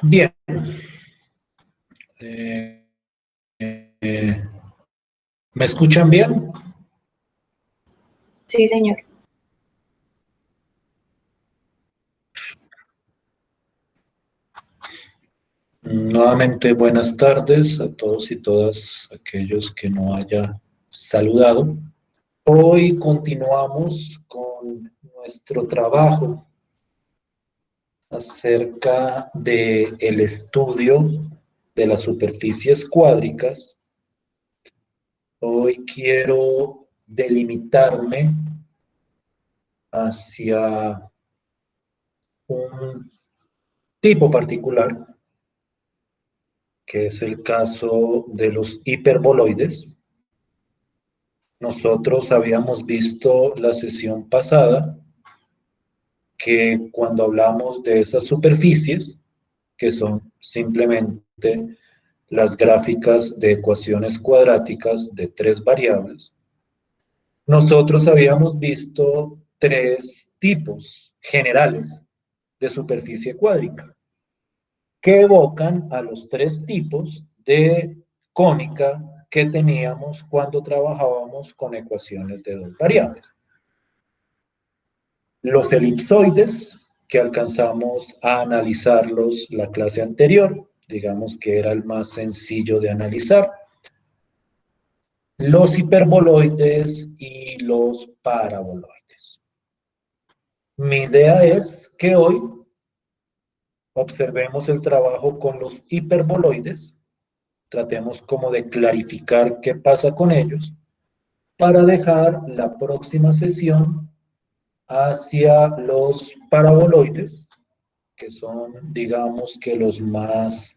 Bien. Eh, eh, ¿Me escuchan bien? Sí, señor. Nuevamente, buenas tardes a todos y todas aquellos que no haya saludado. Hoy continuamos con nuestro trabajo acerca del estudio de las superficies cuádricas. Hoy quiero delimitarme hacia un tipo particular, que es el caso de los hiperboloides. Nosotros habíamos visto la sesión pasada que cuando hablamos de esas superficies, que son simplemente las gráficas de ecuaciones cuadráticas de tres variables, nosotros habíamos visto tres tipos generales de superficie cuádrica que evocan a los tres tipos de cónica que teníamos cuando trabajábamos con ecuaciones de dos variables. Los elipsoides, que alcanzamos a analizarlos la clase anterior, digamos que era el más sencillo de analizar. Los hiperboloides y los paraboloides. Mi idea es que hoy observemos el trabajo con los hiperboloides, tratemos como de clarificar qué pasa con ellos, para dejar la próxima sesión hacia los paraboloides, que son, digamos que los más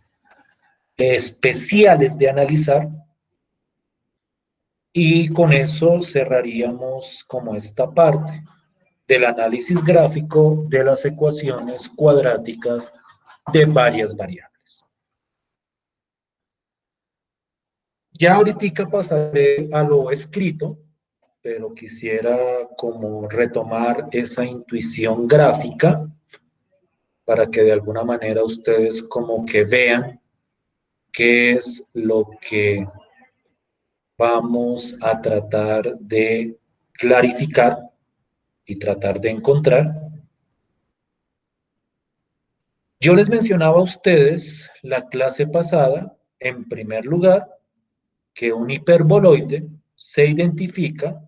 especiales de analizar, y con eso cerraríamos como esta parte del análisis gráfico de las ecuaciones cuadráticas de varias variables. Ya ahorita pasaré a lo escrito, pero quisiera como retomar esa intuición gráfica para que de alguna manera ustedes como que vean qué es lo que vamos a tratar de clarificar y tratar de encontrar. Yo les mencionaba a ustedes la clase pasada, en primer lugar, que un hiperboloide se identifica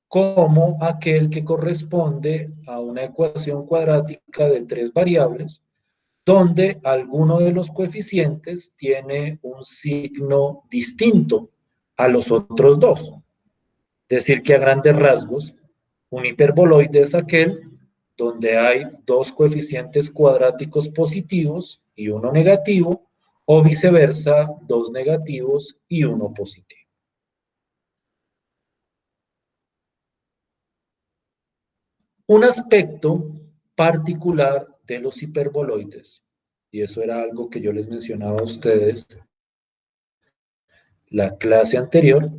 como aquel que corresponde a una ecuación cuadrática de tres variables, donde alguno de los coeficientes tiene un signo distinto a los otros dos. Es decir, que a grandes rasgos, un hiperboloide es aquel donde hay dos coeficientes cuadráticos positivos y uno negativo, o viceversa, dos negativos y uno positivo. Un aspecto particular de los hiperboloides, y eso era algo que yo les mencionaba a ustedes la clase anterior,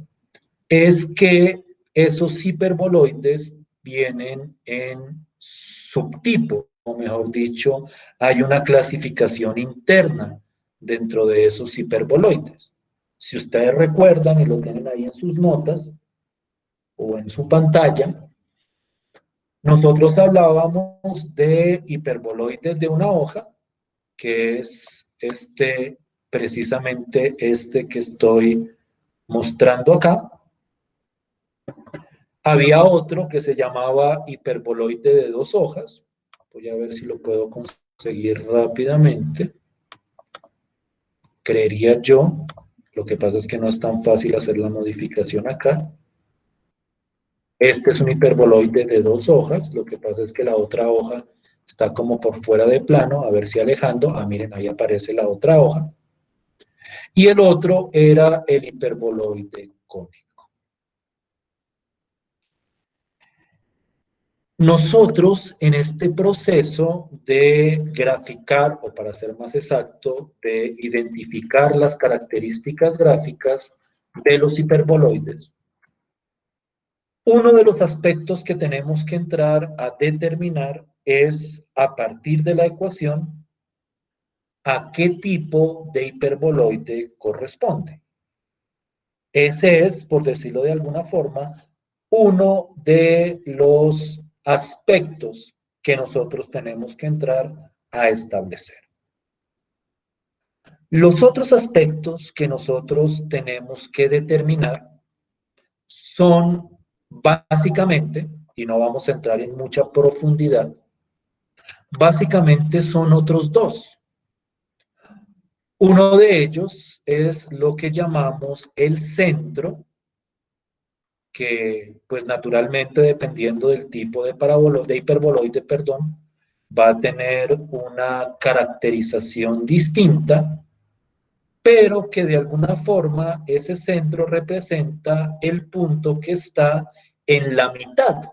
es que esos hiperboloides vienen en subtipos, o mejor dicho, hay una clasificación interna dentro de esos hiperboloides. Si ustedes recuerdan y lo tienen ahí en sus notas o en su pantalla, nosotros hablábamos de hiperboloides de una hoja, que es precisamente este que estoy mostrando acá. Había otro que se llamaba hiperboloide de dos hojas. Voy a ver si lo puedo conseguir rápidamente. Creería yo. Lo que pasa es que no es tan fácil hacer la modificación acá. Este es un hiperboloide de dos hojas. Lo que pasa es que la otra hoja está como por fuera de plano. A ver si alejando. Ah, miren, ahí aparece la otra hoja. Y el otro era el hiperboloide cónico. Nosotros en este proceso de graficar, o para ser más exacto, de identificar las características gráficas de los hiperboloides, uno de los aspectos que tenemos que entrar a determinar es, a partir de la ecuación, a qué tipo de hiperboloide corresponde. Ese es, por decirlo de alguna forma, uno de los aspectos que nosotros tenemos que entrar a establecer. Los otros aspectos que nosotros tenemos que determinar son básicamente, y no vamos a entrar en mucha profundidad, básicamente son otros dos. Uno de ellos es lo que llamamos el centro, que pues naturalmente dependiendo del tipo de hiperboloide, perdón, va a tener una caracterización distinta, pero que de alguna forma ese centro representa el punto que está en la mitad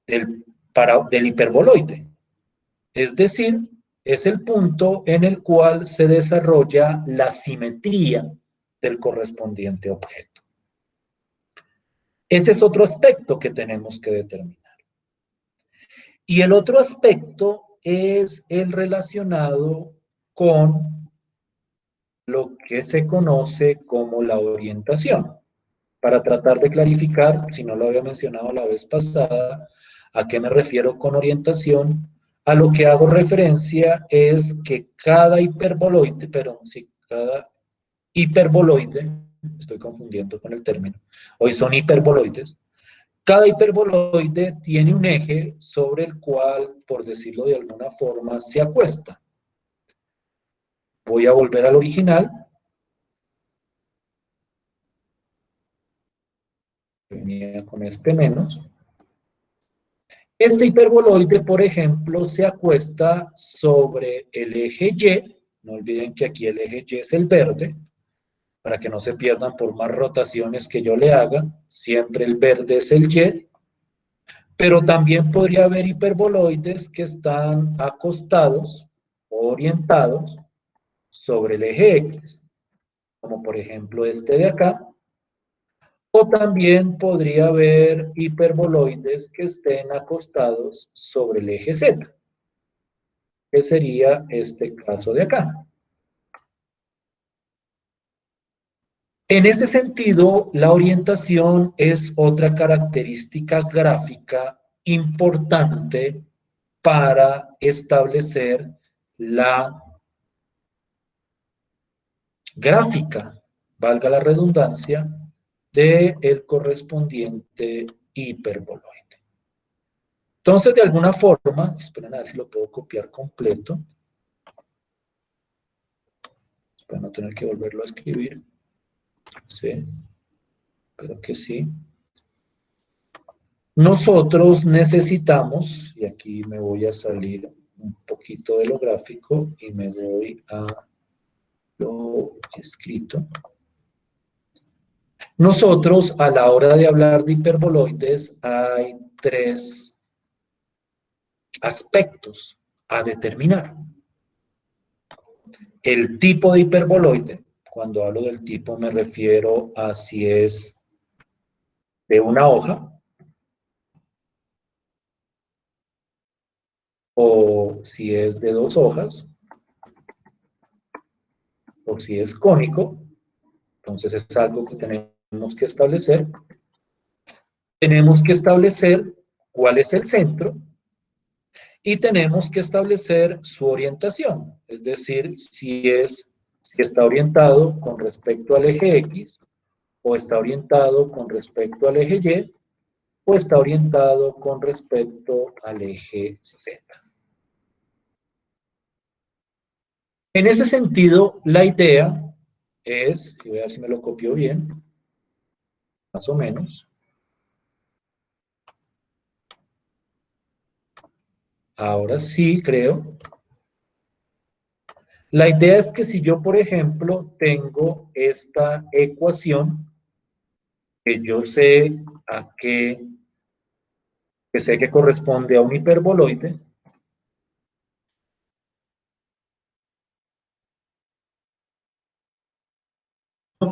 del hiperboloide. Es decir, es el punto en el cual se desarrolla la simetría del correspondiente objeto. Ese es otro aspecto que tenemos que determinar. Y el otro aspecto es el relacionado con lo que se conoce como la orientación. Para tratar de clarificar, si no lo había mencionado la vez pasada, a qué me refiero con orientación, a lo que hago referencia es que cada hiperboloide, pero sí, cada hiperboloide, estoy confundiendo con el término, hoy son hiperboloides, cada hiperboloide tiene un eje sobre el cual, por decirlo de alguna forma, se acuesta. Voy a volver al original. Venía con este menos. Este hiperboloide, por ejemplo, se acuesta sobre el eje Y. No olviden que aquí el eje Y es el verde, para que no se pierdan por más rotaciones que yo le haga. Siempre el verde es el Y. Pero también podría haber hiperboloides que están acostados o orientados sobre el eje X, como por ejemplo este de acá. O también podría haber hiperboloides que estén acostados sobre el eje Z, que sería este caso de acá. En ese sentido, la orientación es otra característica gráfica importante para establecer la gráfica, valga la redundancia, del correspondiente hiperboloide. Entonces, de alguna forma, esperen a ver si lo puedo copiar completo, para no tener que volverlo a escribir. Sí, espero que sí. Nosotros necesitamos, y aquí me voy a salir un poquito de lo gráfico y me voy a lo escrito. Nosotros, a la hora de hablar de hiperboloides, hay tres aspectos a determinar. El tipo de hiperboloide, cuando hablo del tipo me refiero a si es de una hoja o si es de dos hojas o si es cónico. Entonces es algo que tenemos que establecer. Tenemos que establecer cuál es el centro y tenemos que establecer su orientación, es decir, si está orientado con respecto al eje X o está orientado con respecto al eje Y o está orientado con respecto al eje Z. En ese sentido, la idea es, y voy a ver si me lo copio bien, más o menos. Ahora sí, creo. La idea es que si yo, por ejemplo, tengo esta ecuación, que yo sé que sé que corresponde a un hiperboloide,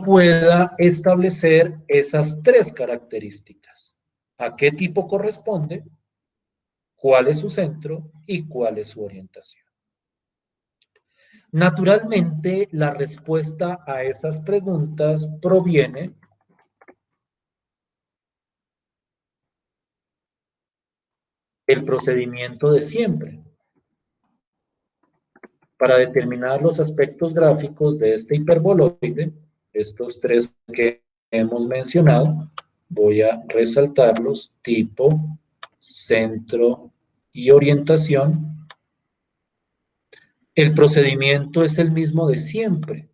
pueda establecer esas tres características. ¿A qué tipo corresponde? ¿Cuál es su centro? ¿Y cuál es su orientación? Naturalmente, la respuesta a esas preguntas proviene del procedimiento de siempre. Para determinar los aspectos gráficos de este hiperboloide, estos tres que hemos mencionado, voy a resaltarlos: tipo, centro y orientación. El procedimiento es el mismo de siempre.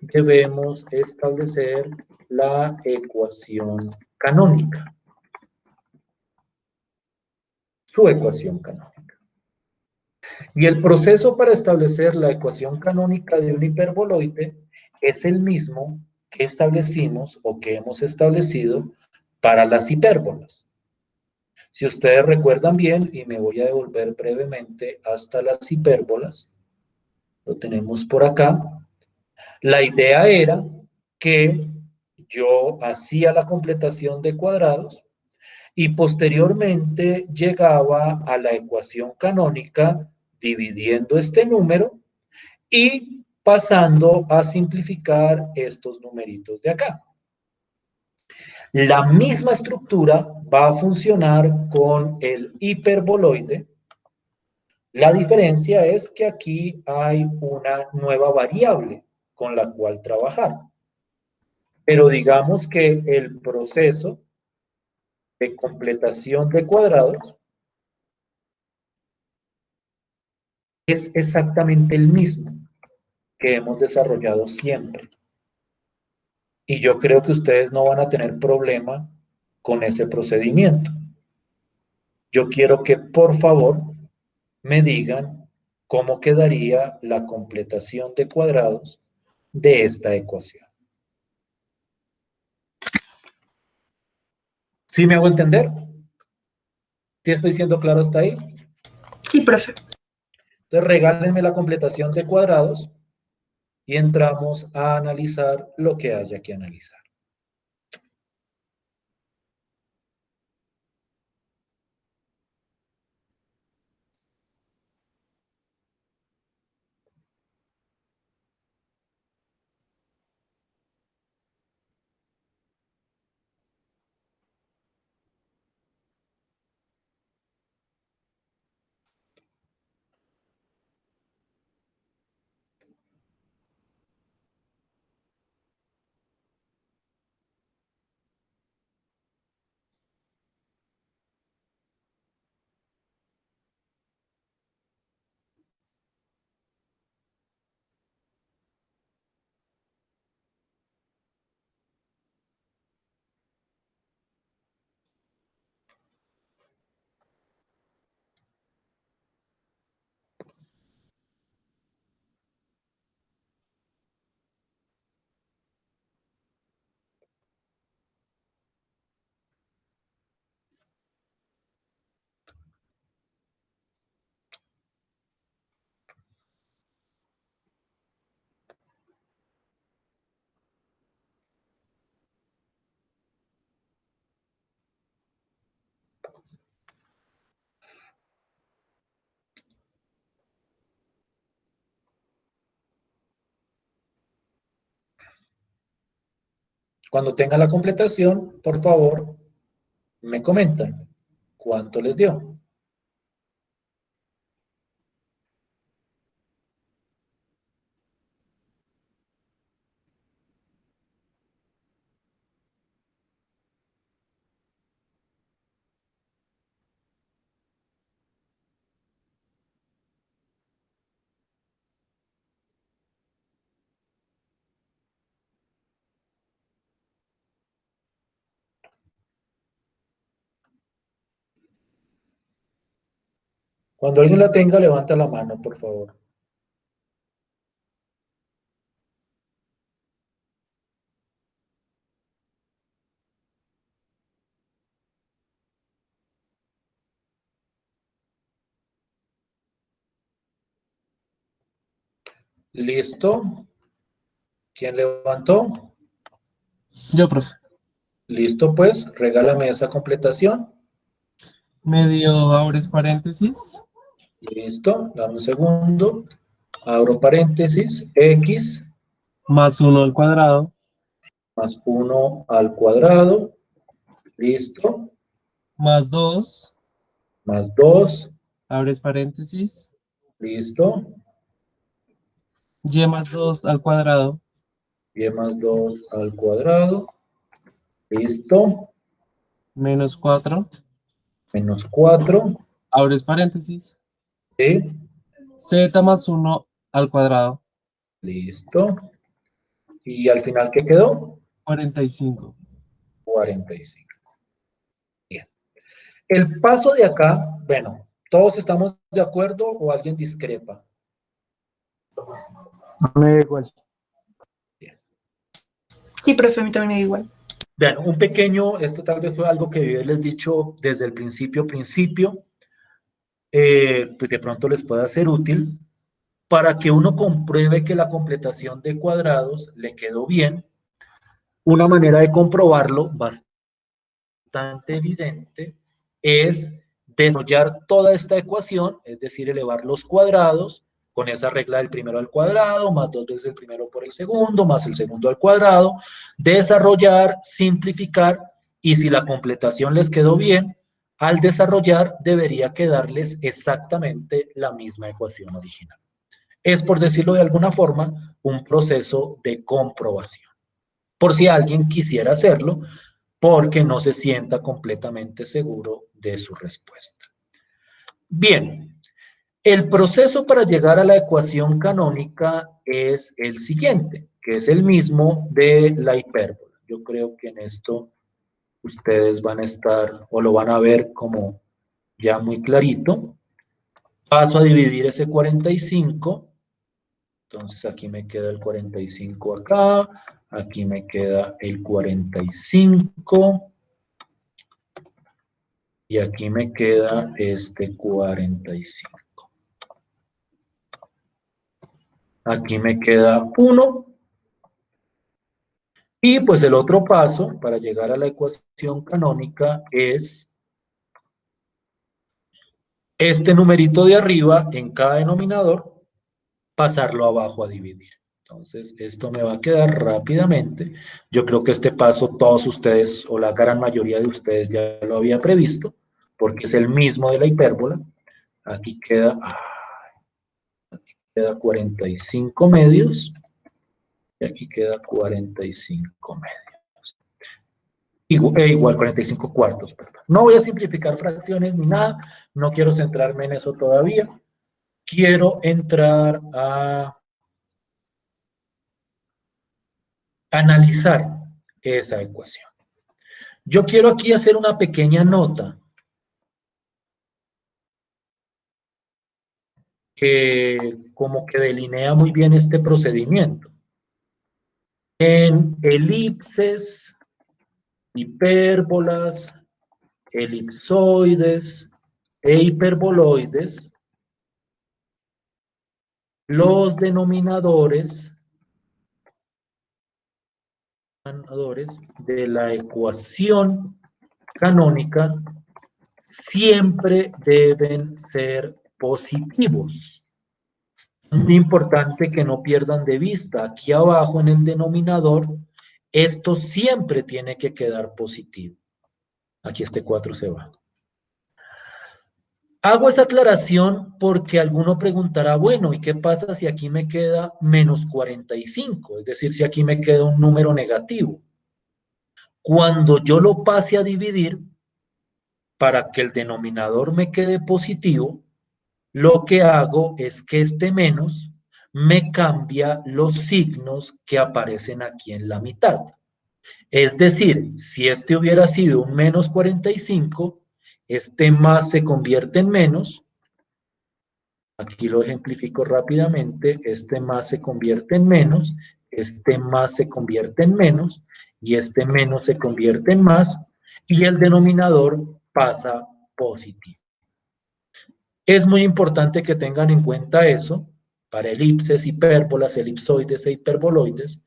Debemos establecer la ecuación canónica, su ecuación canónica. Y el proceso para establecer la ecuación canónica de un hiperboloide es el mismo que establecimos o que hemos establecido para las hipérbolas. Si ustedes recuerdan bien, y me voy a devolver brevemente hasta las hipérbolas, lo tenemos por acá. La idea era que yo hacía la completación de cuadrados y posteriormente llegaba a la ecuación canónica dividiendo este número y pasando a simplificar estos numeritos de acá. La misma estructura va a funcionar con el hiperboloide. La diferencia es que aquí hay una nueva variable con la cual trabajar. Pero digamos que el proceso de completación de cuadrados es exactamente el mismo que hemos desarrollado siempre. Y yo creo que ustedes no van a tener problema con ese procedimiento. Yo quiero que por favor me digan cómo quedaría la completación de cuadrados de esta ecuación. ¿Sí me hago entender? ¿Sí estoy siendo claro hasta ahí? Sí, profe. Entonces regálenme la completación de cuadrados y entramos a analizar lo que haya que analizar. Cuando tenga la completación, por favor, me comentan cuánto les dio. Cuando alguien la tenga, levanta la mano, por favor. ¿Listo? ¿Quién levantó? Yo, profe. Listo, pues, regálame esa completación. Medio abres paréntesis. Listo, dame un segundo. abro paréntesis, x Más 1 al cuadrado. más 1 al cuadrado, listo, Más 2. más 2, Abres paréntesis. listo, Y más 2 al cuadrado. y más 2 al cuadrado, listo, Menos 4. menos 4, Abres paréntesis. ¿sí? Z más 1 al cuadrado. Listo. ¿Y al final qué quedó? 45. 45. Bien. El paso de acá, bueno, ¿todos estamos de acuerdo o alguien discrepa? Me da igual. Bien. Sí, profe, a mí también me da igual. Vean, un pequeño, esto tal vez fue algo que yo les he dicho desde el principio, pues de pronto les pueda ser útil para que uno compruebe que la completación de cuadrados le quedó bien. Una manera de comprobarlo bastante evidente es desarrollar toda esta ecuación, es decir, elevar los cuadrados con esa regla del primero al cuadrado, más 2 veces el primero por el segundo, más el segundo al cuadrado, desarrollar, simplificar, y si la completación les quedó bien, al desarrollar debería quedarles exactamente la misma ecuación original. Es, por decirlo de alguna forma, un proceso de comprobación. Por si alguien quisiera hacerlo, porque no se sienta completamente seguro de su respuesta. Bien, el proceso para llegar a la ecuación canónica es el siguiente, que es el mismo de la hipérbola. Yo creo que en esto ustedes van a estar o lo van a ver como ya muy clarito. Paso a dividir ese 45. Entonces aquí me queda el 45 acá, aquí me queda el 45 y aquí me queda este 45. Aquí me queda 1. Y pues el otro paso para llegar a la ecuación canónica es este numerito de arriba en cada denominador, pasarlo abajo a dividir. Entonces, esto me va a quedar rápidamente. Yo creo que este paso todos ustedes, o la gran mayoría de ustedes, ya lo había previsto, porque es el mismo de la hipérbola. Aquí queda 45 medios, y aquí queda 45 medios. Igual 45 cuartos, perdón. No voy a simplificar fracciones ni nada, no quiero centrarme en eso todavía. Quiero entrar a analizar esa ecuación. Yo quiero aquí hacer una pequeña nota que como que delinea muy bien este procedimiento. En elipses, hipérbolas, elipsoides e hiperboloides, los denominadores de la ecuación canónica siempre deben ser positivos. Muy importante que no pierdan de vista, aquí abajo en el denominador, esto siempre tiene que quedar positivo. Aquí este 4 se va. Hago esa aclaración porque alguno preguntará, bueno, ¿y qué pasa si aquí me queda menos 45? Es decir, si aquí me queda un número negativo. Cuando yo lo pase a dividir, para que el denominador me quede positivo, lo que hago es que este menos me cambia los signos que aparecen aquí en la mitad. Es decir, si este hubiera sido un menos 45, este más se convierte en menos. Aquí lo ejemplifico rápidamente. Este más se convierte en menos, este más se convierte en menos, y este menos se convierte en más, y el denominador pasa positivo. Es muy importante que tengan en cuenta eso para elipses, hipérbolas, elipsoides e hiperboloides,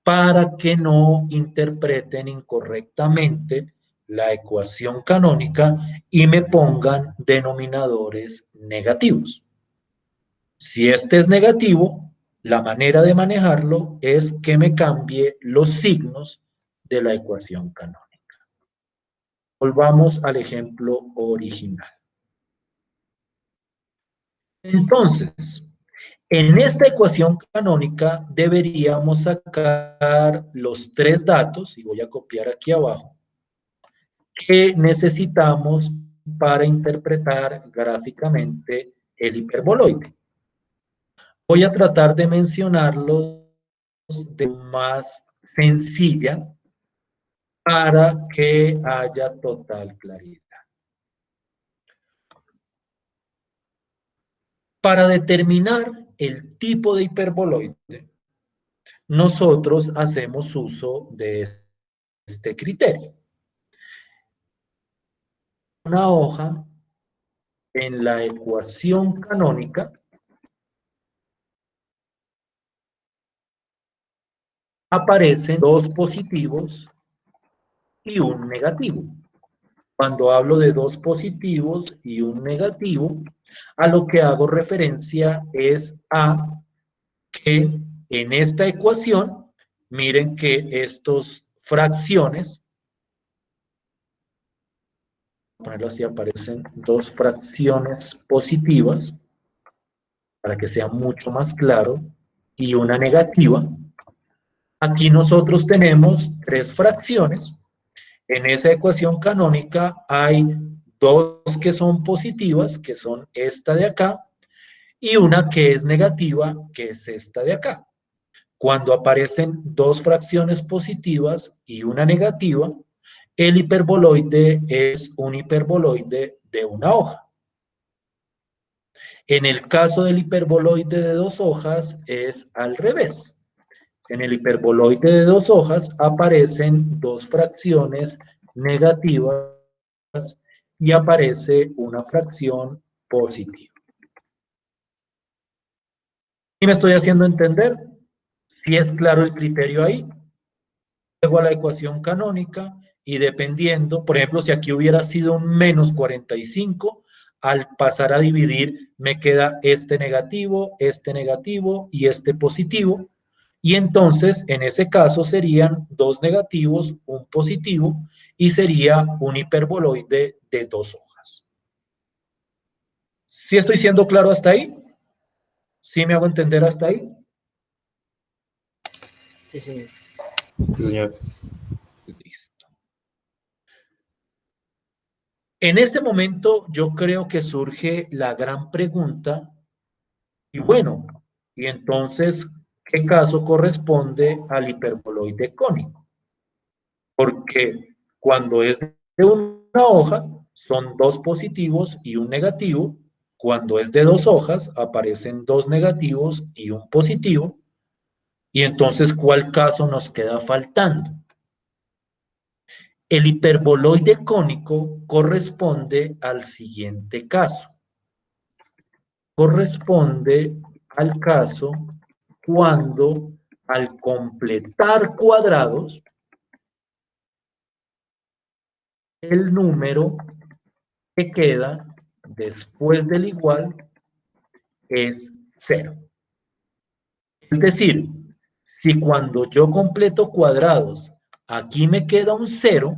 para que no interpreten incorrectamente la ecuación canónica y me pongan denominadores negativos. Si este es negativo, la manera de manejarlo es que me cambie los signos de la ecuación canónica. Volvamos al ejemplo original. Entonces, en esta ecuación canónica deberíamos sacar los tres datos, y voy a copiar aquí abajo, que necesitamos para interpretar gráficamente el hiperboloide. Voy a tratar de mencionarlos de más sencilla para que haya total claridad. Para determinar el tipo de hiperboloide, nosotros hacemos uso de este criterio. Una hoja en la ecuación canónica aparecen dos positivos y un negativo. Cuando hablo de dos positivos y un negativo, a lo que hago referencia es a que en esta ecuación, miren que estos fracciones, ponerlo así, aparecen dos fracciones positivas, para que sea mucho más claro, y una negativa. Aquí nosotros tenemos tres fracciones. En esa ecuación canónica hay dos que son positivas, que son esta de acá, y una que es negativa, que es esta de acá. Cuando aparecen dos fracciones positivas y una negativa, el hiperboloide es un hiperboloide de una hoja. En el caso del hiperboloide de dos hojas es al revés. En el hiperboloide de dos hojas aparecen dos fracciones negativas y aparece una fracción positiva. ¿Y me estoy haciendo entender? Si es claro el criterio ahí, luego a la ecuación canónica y dependiendo, por ejemplo, si aquí hubiera sido un menos 45, al pasar a dividir me queda este negativo y este positivo. Y entonces, en ese caso, serían dos negativos, un positivo, y sería un hiperboloide de dos hojas. ¿Sí estoy siendo claro hasta ahí? ¿Sí me hago entender hasta ahí? Sí, señor. Señor. Listo. En este momento, yo creo que surge la gran pregunta, y bueno, y entonces, ¿qué caso corresponde al hiperboloide cónico? Porque cuando es de una hoja, son dos positivos y un negativo. Cuando es de dos hojas, aparecen dos negativos y un positivo. Y entonces, ¿cuál caso nos queda faltando? El hiperboloide cónico corresponde al siguiente caso. Corresponde al caso cuando al completar cuadrados, el número que queda después del igual es 0. Es decir, si cuando yo completo cuadrados, aquí me queda un 0,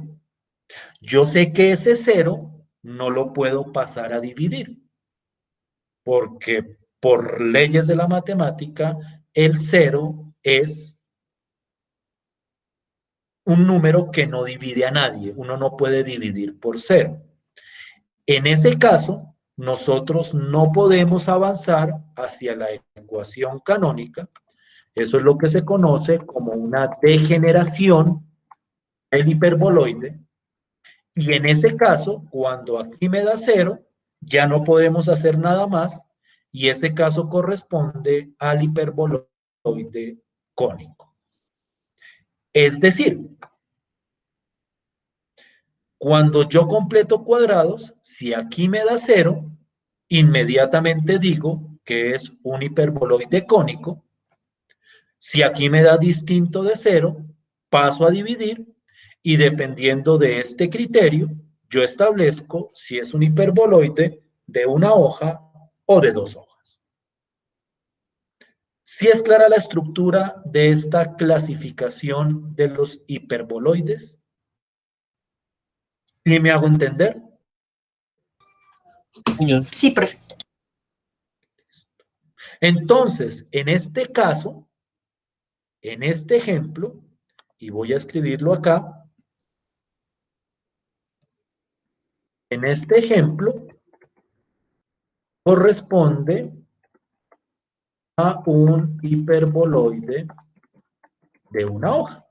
yo sé que ese 0 no lo puedo pasar a dividir, porque por leyes de la matemática, el 0 es un número que no divide a nadie. Uno no puede dividir por 0. En ese caso, nosotros no podemos avanzar hacia la ecuación canónica. Eso es lo que se conoce como una degeneración del hiperboloide. Y en ese caso, cuando aquí me da 0, ya no podemos hacer nada más, y ese caso corresponde al hiperboloide cónico. Es decir, cuando yo completo cuadrados, si aquí me da 0, inmediatamente digo que es un hiperboloide cónico. Si aquí me da distinto de 0, paso a dividir y dependiendo de este criterio, yo establezco si es un hiperboloide de una hoja o de dos hojas. ¿Sí es clara la estructura de esta clasificación de los hiperboloides? ¿Sí me hago entender? Señor. Sí, profe. Entonces, en este caso, en este ejemplo, y voy a escribirlo acá, en este ejemplo corresponde a un hiperboloide de una hoja,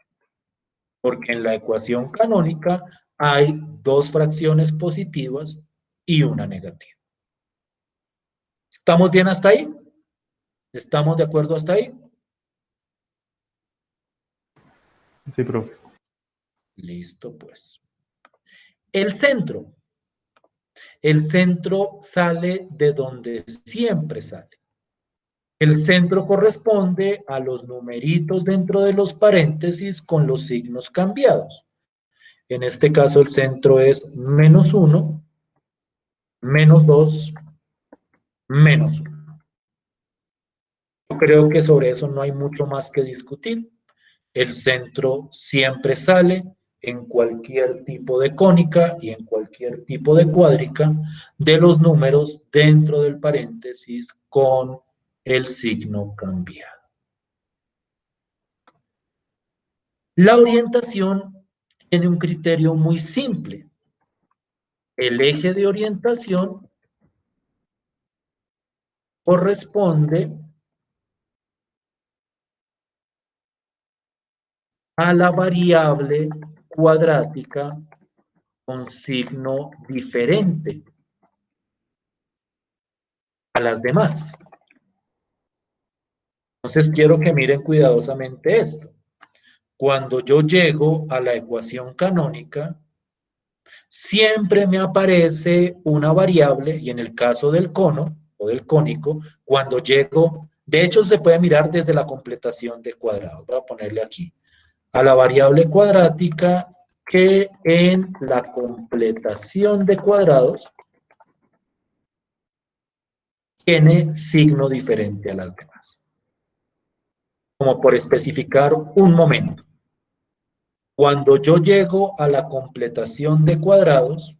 porque en la ecuación canónica hay dos fracciones positivas y una negativa. ¿Estamos bien hasta ahí? ¿Estamos de acuerdo hasta ahí? Sí, profe. Listo, pues. El centro. El centro sale de donde siempre sale. El centro corresponde a los numeritos dentro de los paréntesis con los signos cambiados. En este caso el centro es -1, -2, -1. Yo creo que sobre eso no hay mucho más que discutir. El centro siempre sale en cualquier tipo de cónica y en cualquier tipo de cuádrica de los números dentro del paréntesis con el signo cambiado. La orientación tiene un criterio muy simple. El eje de orientación corresponde a la variable cuadrática con signo diferente a las demás. Entonces quiero que miren cuidadosamente esto. Cuando yo llego a la ecuación canónica, siempre me aparece una variable, y en el caso del cono o del cónico, cuando llego, de hecho se puede mirar desde la completación de cuadrados. Voy a ponerle aquí, a la variable cuadrática que en la completación de cuadrados tiene signo diferente a las demás. Como por especificar un momento. Cuando yo llego a la completación de cuadrados,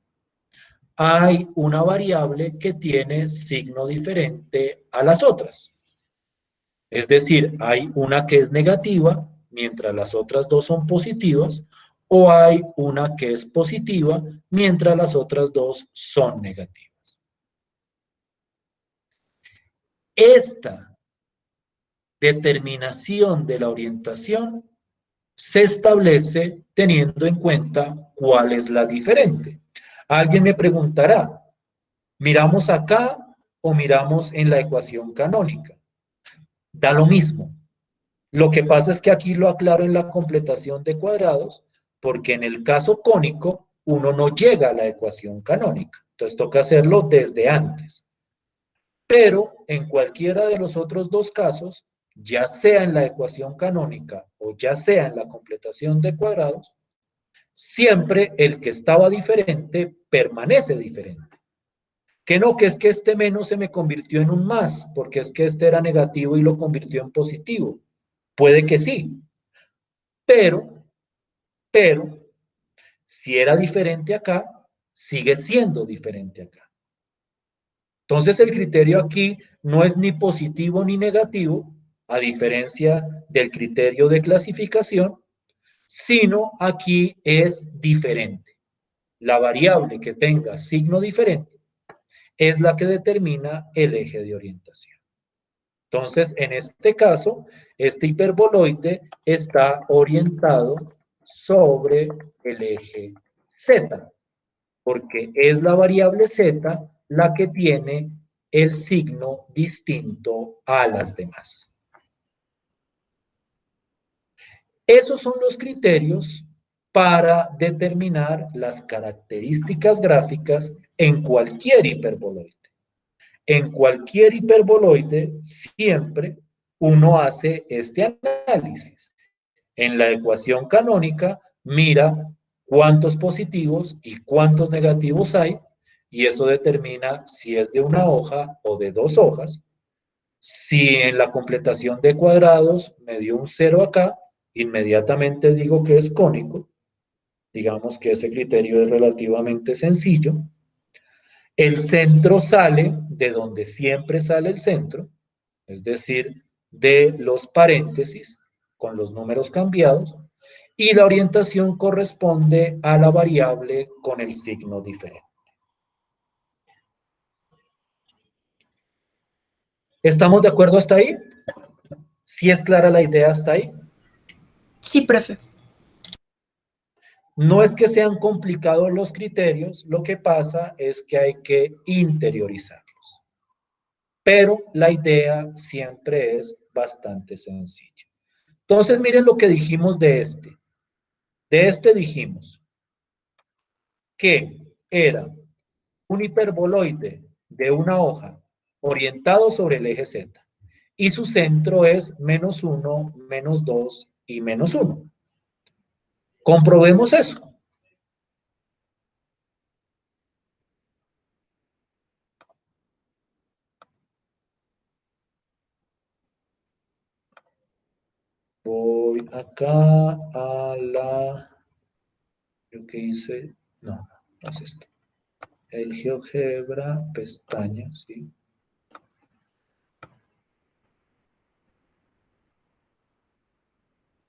hay una variable que tiene signo diferente a las otras. Es decir, hay una que es negativa, mientras las otras dos son positivas, o hay una que es positiva, mientras las otras dos son negativas. Esta determinación de la orientación se establece teniendo en cuenta cuál es la diferente. Alguien me preguntará, ¿miramos acá o miramos en la ecuación canónica? Da lo mismo. Lo que pasa es que aquí lo aclaro en la completación de cuadrados, porque en el caso cónico uno no llega a la ecuación canónica. Entonces toca hacerlo desde antes. Pero en cualquiera de los otros dos casos, ya sea en la ecuación canónica o ya sea en la completación de cuadrados, siempre el que estaba diferente permanece diferente. Que no, que es que este menos se me convirtió en un más, porque es que este era negativo y lo convirtió en positivo. Puede que sí, pero, si era diferente acá, sigue siendo diferente acá. Entonces el criterio aquí no es ni positivo ni negativo, a diferencia del criterio de clasificación, sino aquí es diferente. La variable que tenga signo diferente es la que determina el eje de orientación. Entonces, en este caso, este hiperboloide está orientado sobre el eje Z, porque es la variable Z la que tiene el signo distinto a las demás. Esos son los criterios para determinar las características gráficas en cualquier hiperboloide. En cualquier hiperboloide siempre uno hace este análisis. En la ecuación canónica mira cuántos positivos y cuántos negativos hay y eso determina si es de una hoja o de dos hojas. Si en la completación de cuadrados me dio un 0 acá, inmediatamente digo que es cónico. Digamos que ese criterio es relativamente sencillo. El centro sale de donde siempre sale el centro, es decir, de los paréntesis con los números cambiados, y la orientación corresponde a la variable con el signo diferente. ¿Estamos de acuerdo hasta ahí? ¿Sí es clara la idea hasta ahí? Sí, profe. No es que sean complicados los criterios, lo que pasa es que hay que interiorizarlos. Pero la idea siempre es bastante sencilla. Entonces, miren lo que dijimos de este. De este dijimos que era un hiperboloide de una hoja orientado sobre el eje Z. Y su centro es -1, -2 y -1. Comprobemos eso. Voy acá a la... Lo que hice... No, no es esto. El GeoGebra, pestaña, ¿sí?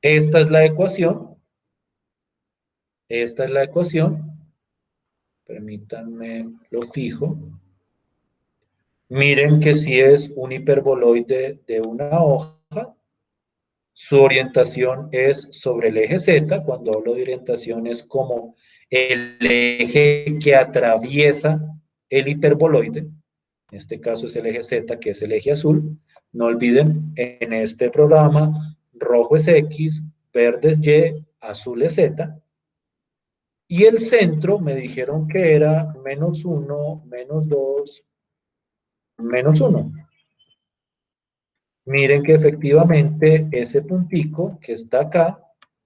Esta es la ecuación. Esta es la ecuación. Permítanme, lo fijo. Miren que si es un hiperboloide de una hoja, su orientación es sobre el eje Z. Cuando hablo de orientación es como el eje que atraviesa el hiperboloide. En este caso es el eje Z, que es el eje azul. No olviden, en este programa, rojo es X, verde es Y, azul es Z. Y el centro me dijeron que era -1, -2, -1. Miren que efectivamente ese puntico que está acá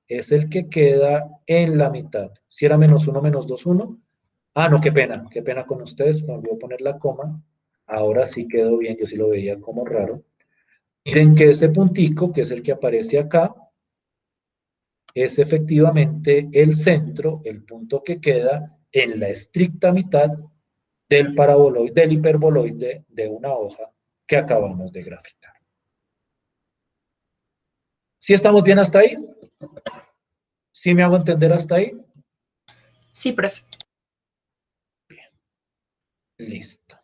es el que queda en la mitad. Si era -1, -2, 1. Ah, no, qué pena con ustedes, me olvidó poner la coma. Ahora sí quedó bien, yo sí lo veía como raro. Miren que ese puntico, que es el que aparece acá, es efectivamente el centro, el punto que queda en la estricta mitad del paraboloide, del hiperboloide de una hoja que acabamos de graficar. ¿Sí estamos bien hasta ahí? ¿Sí me hago entender hasta ahí? Sí, profe. Listo.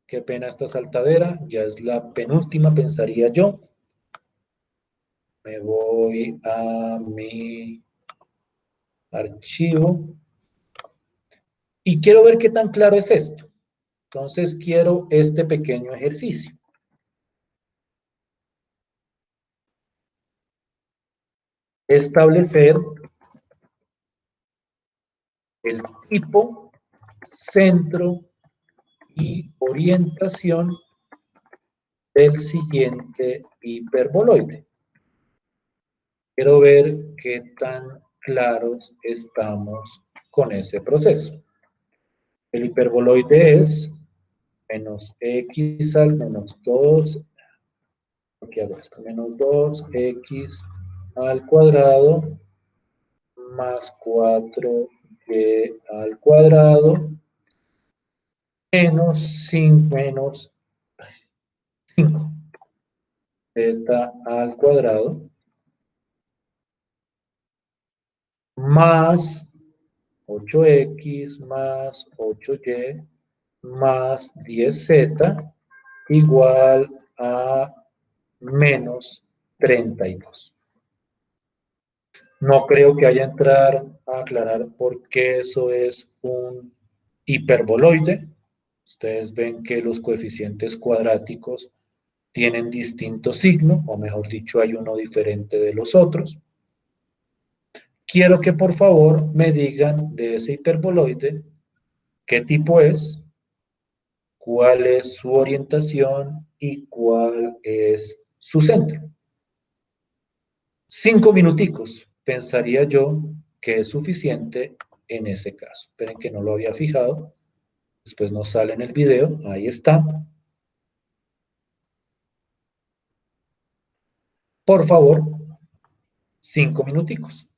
Qué pena esta saltadera, ya es la penúltima, pensaría yo. Me voy a mi archivo y quiero ver qué tan claro es esto. Entonces quiero este pequeño ejercicio. Establecer el tipo, centro y orientación del siguiente hiperboloide. Quiero ver qué tan claros estamos con ese proceso. El hiperboloide es -x al -2, ¿qué hago esto? -2x al cuadrado más 4y al cuadrado menos 5 z al cuadrado más 8x más 8y más 10z igual a menos 32. No creo que haya entrar a aclarar por qué eso es un hiperboloide. Ustedes ven que los coeficientes cuadráticos tienen distinto signo, o mejor dicho, hay uno diferente de los otros. Quiero que por favor me digan de ese hiperboloide qué tipo es, cuál es su orientación y cuál es su centro. 5 minuticos, pensaría yo que es suficiente en ese caso. Esperen que no lo había fijado, después nos sale en el video, ahí está. Por favor, 5 minuticos.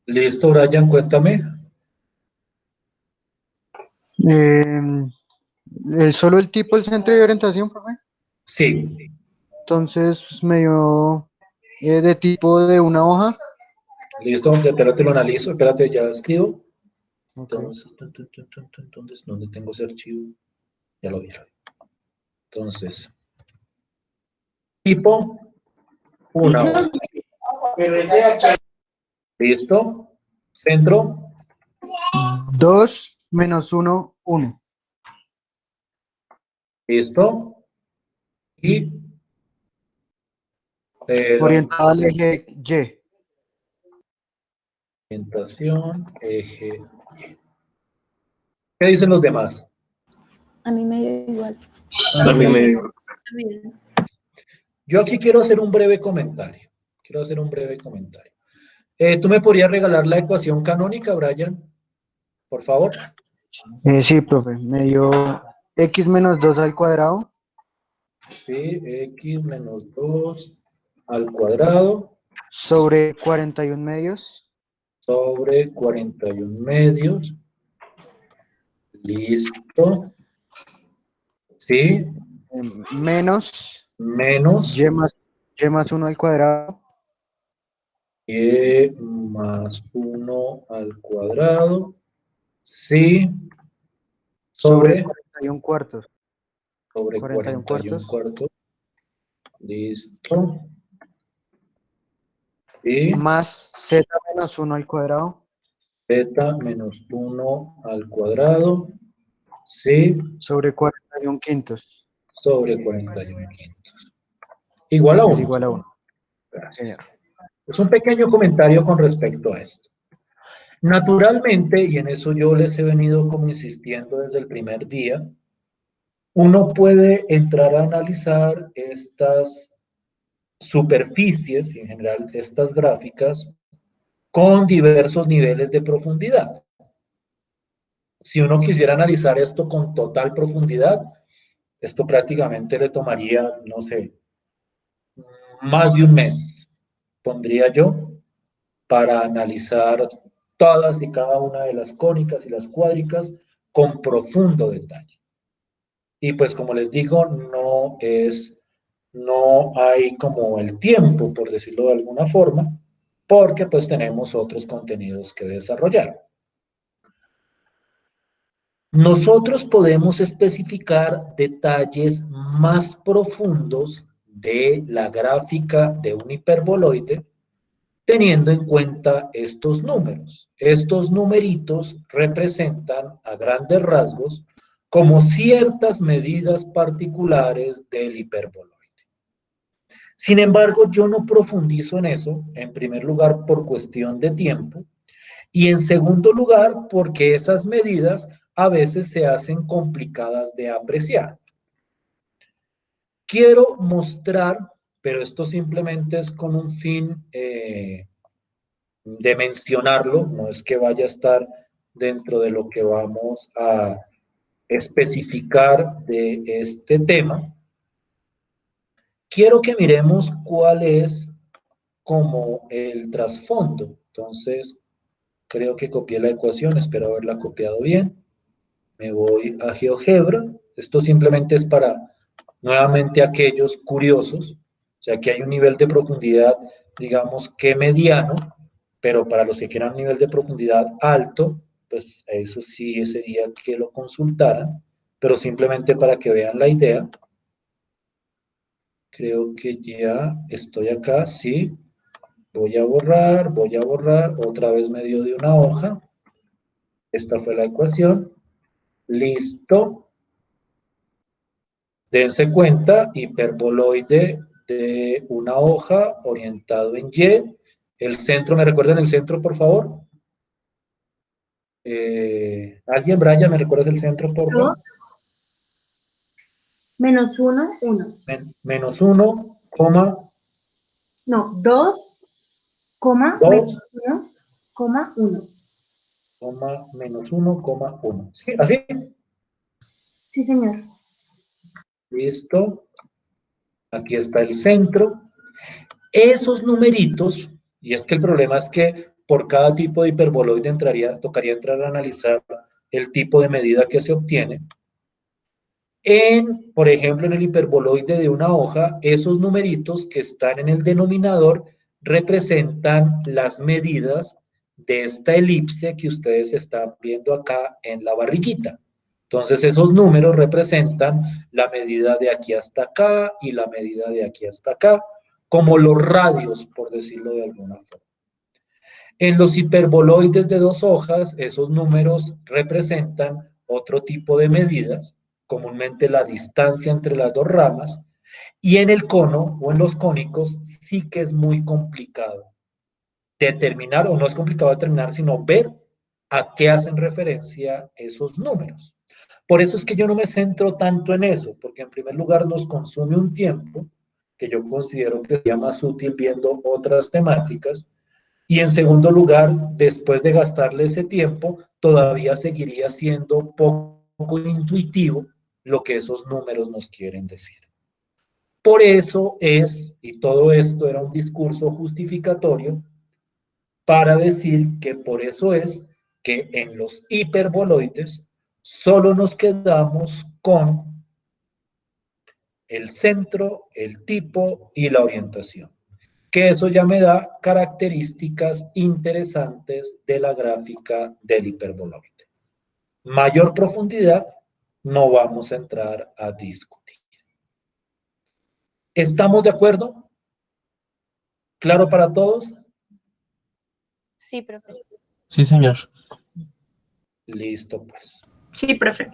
Listo, Brian, cuéntame. Solo el tipo, el centro de orientación, profe. Sí, Entonces pues, me dio de tipo de una hoja. listo, espérate, lo analizo, espérate, ya escribo. Ok. Entonces, ¿dónde tengo ese archivo? Ya lo vi. Entonces, tipo, una hoja. Listo. Centro, 2 menos 1, 1. listo. Y Orientado al eje Y. orientación, eje. ¿Qué dicen los demás? A mí me dio igual. A mí me dio. También. Yo aquí quiero hacer un breve comentario. Quiero hacer un breve comentario. ¿Tú me podrías regalar la ecuación canónica, Brian? Por favor. Sí, profe. Me dio x menos 2 al cuadrado Sí, x menos 2 al cuadrado sobre 41 medios sobre 41 medios. Listo. Sí, menos menos y más 1 al cuadrado y más 1 al cuadrado. Sí, sobre sobre 41 cuartos. 41 41 cuartos cuartos. Listo. Y más z menos 1 al cuadrado beta menos 1 al cuadrado. Sí, sobre 41 quintos sobre 41 quintos. Igual a es 1. igual a 1. Gracias. Es un pequeño comentario con respecto a esto. Naturalmente, y en eso yo les he venido como insistiendo desde el primer día, uno puede entrar a analizar estas superficies y en general estas gráficas con diversos niveles de profundidad. Si uno quisiera analizar esto con total profundidad, esto prácticamente le tomaría, no sé, más de un mes, pondría yo, para analizar todas y cada una de las cónicas y las cuádricas con profundo detalle. Y pues como les digo, no hay como el tiempo, por decirlo de alguna forma, porque pues tenemos otros contenidos que desarrollar. Nosotros podemos especificar detalles más profundos de la gráfica de un hiperboloide teniendo en cuenta estos números. Estos numeritos representan a grandes rasgos como ciertas medidas particulares del hiperboloide. Sin embargo, yo no profundizo en eso, en primer lugar por cuestión de tiempo, y en segundo lugar porque esas medidas a veces se hacen complicadas de apreciar. Quiero mostrar, pero esto simplemente es con un fin de mencionarlo, no es que vaya a estar dentro de lo que vamos a especificar de este tema. Quiero que miremos cuál es como el trasfondo. Entonces, creo que copié la ecuación, espero haberla copiado bien. Me voy a GeoGebra. Esto simplemente es para, nuevamente, aquellos curiosos. O sea, que hay un nivel de profundidad, digamos que mediano, pero para los que quieran un nivel de profundidad alto, pues eso sí sería que lo consultaran, pero simplemente para que vean la idea. Creo que ya estoy acá, sí. Voy a borrar, otra vez medio de una hoja. Esta fue la ecuación. Listo. Dense cuenta, hiperboloide de una hoja orientado en Y. El centro, ¿me recuerdan el centro, por favor? ¿Alguien, Brian, me recuerdas el centro, por favor? Menos 1, 1. Menos 1, coma, No, 2, coma, 2, menos 1, coma, 1. coma, menos 1, coma 1. ¿Sí? ¿Así? Sí, señor. Listo. Aquí está el centro. Esos numeritos, y es que el problema es que por cada tipo de hiperboloide tocaría entrar a analizar el tipo de medida que se obtiene. Por ejemplo, en el hiperboloide de una hoja, esos numeritos que están en el denominador representan las medidas de esta elipse que ustedes están viendo acá en la barriguita. Entonces, esos números representan la medida de aquí hasta acá y la medida de aquí hasta acá, como los radios, por decirlo de alguna forma. En los hiperboloides de dos hojas, esos números representan otro tipo de medidas, comúnmente la distancia entre las dos ramas, y en el cono o en los cónicos sí que es muy complicado determinar, o no es complicado determinar, sino ver a qué hacen referencia esos números. Por eso es que yo no me centro tanto en eso, porque en primer lugar nos consume un tiempo que yo considero que sería más útil viendo otras temáticas, y en segundo lugar, después de gastarle ese tiempo, todavía seguiría siendo poco intuitivo lo que esos números nos quieren decir. Por eso es, y todo esto era un discurso justificatorio, para decir que por eso es que en los hiperboloides solo nos quedamos con el centro, el tipo y la orientación, que eso ya me da características interesantes de la gráfica del hiperboloide. Mayor profundidad no vamos a entrar a discutir. ¿Estamos de acuerdo? ¿Claro para todos? Sí, profe. Sí, señor. Listo, pues. Sí, profe.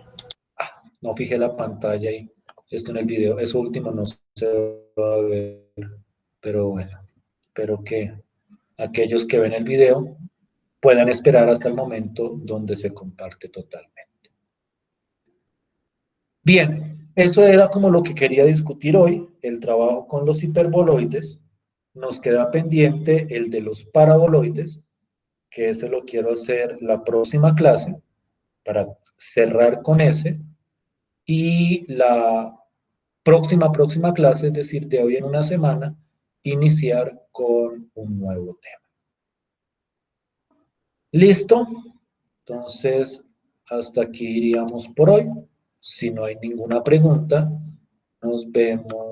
No fijé la pantalla y esto en el video. Eso último no se va a ver, pero bueno, espero que aquellos que ven el video puedan esperar hasta el momento donde se comparte totalmente. Bien, eso era como lo que quería discutir hoy, el trabajo con los hiperboloides. Nos queda pendiente el de los paraboloides, que ese lo quiero hacer la próxima clase para cerrar con ese. Y la próxima clase, es decir, de hoy en una semana, iniciar con un nuevo tema. ¿Listo? Entonces, hasta aquí iríamos por hoy. Si no hay ninguna pregunta, nos vemos